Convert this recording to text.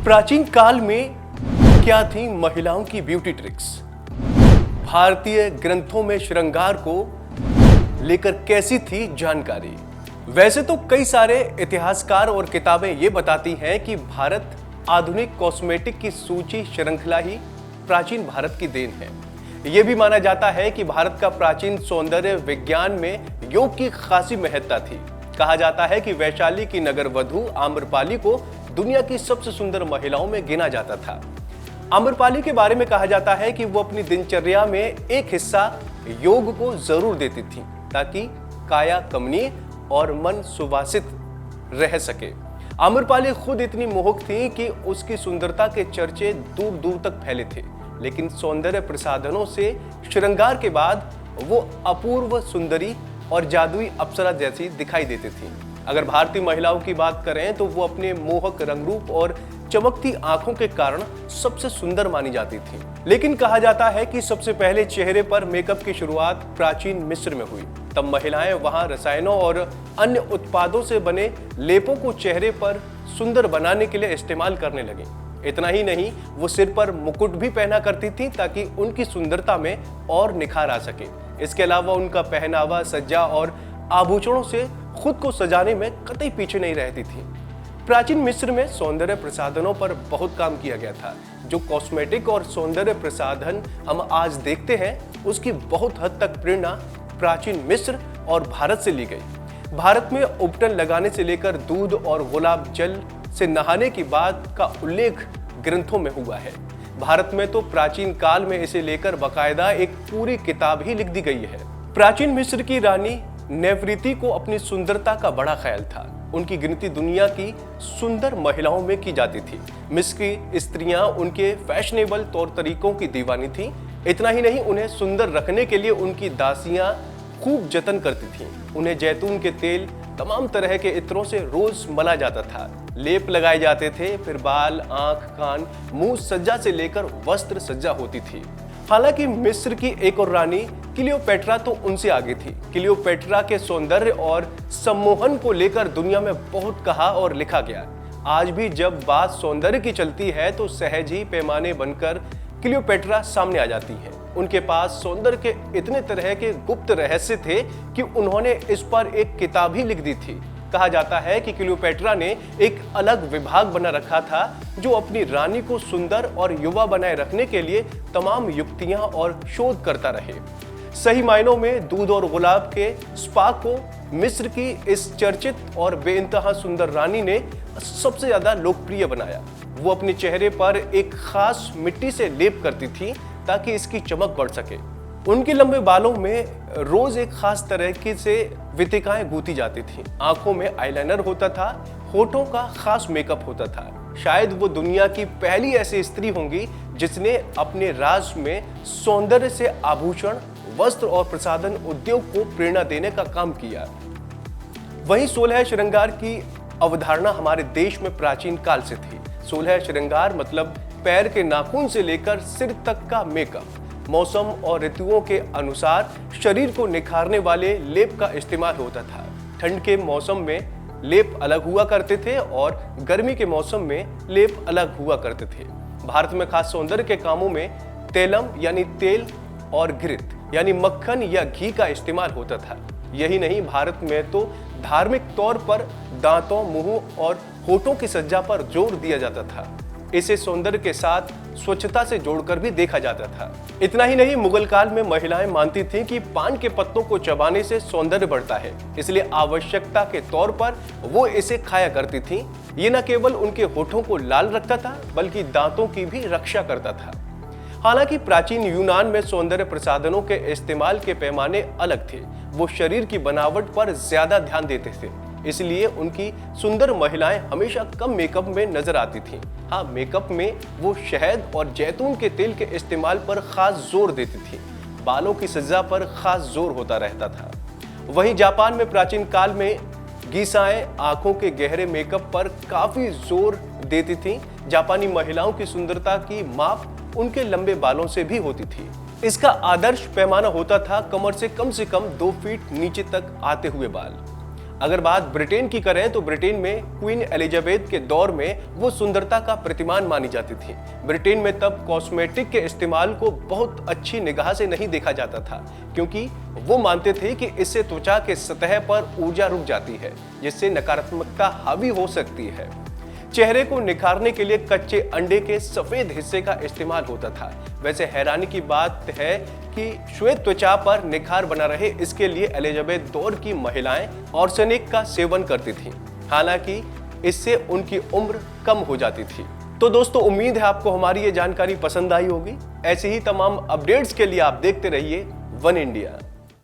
प्राचीन काल में क्या थी महिलाओं की ब्यूटी ट्रिक्स? भारतीय ग्रंथों में श्रृंगार को लेकर कैसी थी जानकारी? वैसे तो कई सारे इतिहासकार और किताबें ये बताती हैं कि भारत आधुनिक कॉस्मेटिक की सूची श्रृंखला ही प्राचीन भारत की देन है। यह भी माना जाता है कि भारत का प्राचीन सौंदर्य विज्ञान में योग की खासी महत्ता थी। कहा जाता है कि वैशाली की नगर वधू आम्रपाली को दुनिया की सबसे सुंदर महिलाओं में गिना जाता था। आम्रपाली के बारे में कहा जाता है कि वो अपनी दिनचर्या में एक हिस्सा योग को जरूर देती थी ताकि काया कमनीय और मन सुवासित रह सके। आम्रपाली खुद इतनी मोहक थी कि उसकी सुंदरता के चर्चे दूर दूर तक फैले थे, लेकिन सौंदर्य प्रसाधनों से श्रृंगार के बाद वो अपूर्व सुंदरी और जादुई अप्सरा जैसी दिखाई देती थी। अगर भारतीय महिलाओं की बात करें तो वो अपने मोहक रंगरूप और चमकती आंखों के कारण सबसे सुंदर मानी जाती थी। लेकिन कहा जाता है कि सबसे पहले चेहरे पर मेकअप की शुरुआत प्राचीन मिस्र में हुई। तब महिलाएं वहां रसायनों और अन्य उत्पादों से बने लेपों को चेहरे पर सुंदर बनाने के लिए इस्तेमाल करने लगी। इतना ही नहीं, वो सिर पर मुकुट भी पहना करती थी ताकि उनकी सुंदरता में और निखार आ सके। इसके अलावा उनका पहनावा, सज्जा और आभूषणों से खुद को सजाने में कतई पीछे नहीं रहती थी। प्राचीन मिस्र में सौंदर्य प्रसाधनों पर बहुत काम किया गया था। जो कॉस्मेटिक और सौंदर्य प्रसाधन हम आज देखते हैं, उसकी बहुत हद तक प्रेरणा प्राचीन मिस्र और भारत से ली गई। भारत में उपटन लगाने से लेकर दूध और गुलाब जल से नहाने की बात का उल्लेख ग्रंथों में हुआ है। भारत में तो प्राचीन काल में इसे लेकर बाकायदा एक पूरी किताब ही लिख दी गई है। प्राचीन मिस्र की रानी नेफरीति को अपनी सुंदरता का बड़ा ख्याल था। उनकी गिनती दुनिया की सुंदर महिलाओं में की जाती थी। मिस्र की स्त्रियां उनके फैशनेबल तौर तरीकों की दीवानी थी। इतना ही नहीं, उन्हें सुंदर रखने के लिए उनकी दासियां खूब जतन करती थीं। उन्हें जैतून के तेल, तमाम तरह के इत्रों से रोज मला जाता था, लेप लगाए जाते थे, फिर बाल, आंख, कान, मुंह सज्जा से लेकर वस्त्र सज्जा होती थी। हालांकि मिस्र की एक और रानी क्लियोपेट्रा तो उनसे आगे थी। क्लियोपेट्रा के सौंदर्य और सम्मोहन को लेकर दुनिया में बहुत कहा और लिखा गया। आज भी जब बात सौंदर्य की चलती है तो सहज ही पैमाने बनकर क्लियोपेट्रा सामने आ जाती है। उनके पास सौंदर्य के इतने तरह के गुप्त रहस्य थे कि उन्होंने इस पर एक किताब ही लिख दी थी। कहा जाता है कि क्लियोपेट्रा ने एक अलग विभाग बना रखा था जो अपनी रानी को सुंदर और युवा बनाए रखने के लिए तमाम युक्तियां और शोध करता रहे। सही मायनों में दूध और गुलाब के स्पा को मिस्र की इस चर्चित और बेइंतहा सुंदर रानी ने सबसे ज्यादा लोकप्रिय बनाया। वो अपने चेहरे पर एक खास मिट्टी से लेप करती थी ताकि इसकी चमक बढ़ सके। उनके लंबे बालों में रोज एक खास तरह की से वितिकाएं गूंथी जाती थी। आंखों में आईलाइनर होता था, होठों का खास मेकअप होता था। शायद वो दुनिया की पहली ऐसी स्त्री होंगी जिसने अपने राज में सौंदर्य से आभूषण, वस्त्र और प्रसाधन उद्योग को प्रेरणा देने का काम किया। वहीं 16 श्रृंगार की अवधारणा हमारे देश में प्राचीन काल से थी। 16 श्रृंगार मतलब पैर के नाखून से लेकर सिर तक का मेकअप। मौसम और ऋतुओं के अनुसार शरीर को निखारने वाले लेप का इस्तेमाल होता था। ठंड के मौसम में लेप अलग हुआ करते थे और गर्मी के मौसम में लेप अलग हुआ करते थे। भारत में खास सौंदर्य के कामों में तेलम यानी तेल और घृत यानी मक्खन या घी का इस्तेमाल होता था। यही नहीं, भारत में तो धार्मिक तौर पर दांतों, मुंह और होठों की सज्जा पर जोर दिया जाता था। इसे सौंदर्य के साथ स्वच्छता से जोड़कर भी देखा जाता था। इतना ही नहीं, मुगल काल में महिलाएं मानती थीं कि पान के पत्तों को चबाने से सौंदर्य बढ़ता है, इसलिए आवश्यकता के तौर पर वो इसे खाया करती थीं। ये न केवल उनके होठों को लाल रखता था बल्कि दांतों की भी रक्षा करता था। हालांकि प्राचीन यूनान में सौंदर्य प्रसाधनों के इस्तेमाल के पैमाने अलग थे। वो शरीर की बनावट पर ज्यादा ध्यान देते थे, इसलिए उनकी सुंदर महिलाएं हमेशा कम मेकअप में नजर आती थीं। हाँ, मेकअप में वो शहद और जैतून के तेल के इस्तेमाल पर खास जोर देती थीं। बालों की सज्जा पर खास जोर होता रहता था। वहीं जापान में प्राचीन काल में गीसाएं आंखों के गहरे मेकअप पर काफी जोर देती थीं। जापानी महिलाओं की सुंदरता की माप उनके लंबे बालों से भी होती थी। इसका आदर्श पैमाना होता था कमर से कम 2 फीट नीचे तक आते हुए बाल। अगर बात ब्रिटेन की करें तो ब्रिटेन में क्वीन एलिजाबेथ के दौर में वो सुंदरता का प्रतिमान मानी जाती थी। ब्रिटेन में तब कॉस्मेटिक के इस्तेमाल को बहुत अच्छी निगाह से नहीं देखा जाता था, क्योंकि वो मानते थे कि इससे त्वचा के सतह पर ऊर्जा रुक जाती है, जिससे नकारात्मकता हावी हो सकती है। चेहरे को निखारने के लिए कच्चे अंडे के सफेद हिस्से का इस्तेमाल होता था। वैसे हैरानी की बात है कि श्वेत त्वचा पर निखार बना रहे, इसके लिए एलिजाबेथ दौर की महिलाएं आर्सेनिक का सेवन करती थीं। हालांकि इससे उनकी उम्र कम हो जाती थी। तो दोस्तों, उम्मीद है आपको हमारी ये जानकारी पसंद आई होगी। ऐसी ही तमाम अपडेट्स के लिए आप देखते रहिए वन इंडिया।